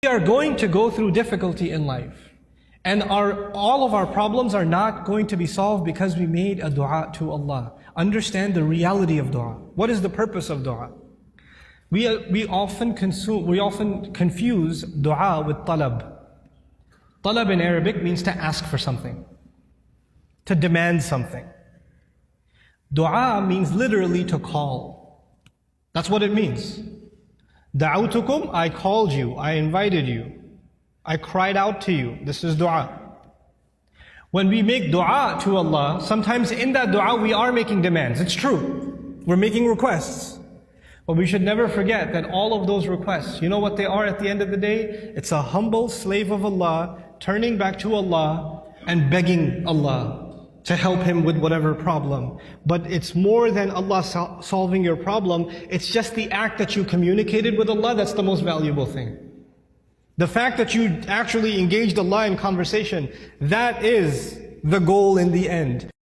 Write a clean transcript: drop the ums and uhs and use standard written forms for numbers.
We are going to go through difficulty in life. And all of our problems are not going to be solved because we made a dua to Allah. Understand the reality of dua. What is the purpose of dua? We often confuse dua with talab. Talab in Arabic means to ask for something, to demand something. Dua means literally to call. That's what it means. Da'awtukum, I called you, I invited you, I cried out to you. This is dua. When we make dua to Allah, sometimes in that dua we are making demands. It's true. We're making requests. But we should never forget that all of those requests, you know what they are at the end of the day? It's a humble slave of Allah turning back to Allah and begging Allah to help him with whatever problem. But it's more than Allah solving your problem. It's just the act that you communicated with Allah that's the most valuable thing. The fact that you actually engaged Allah in conversation, that is the goal in the end.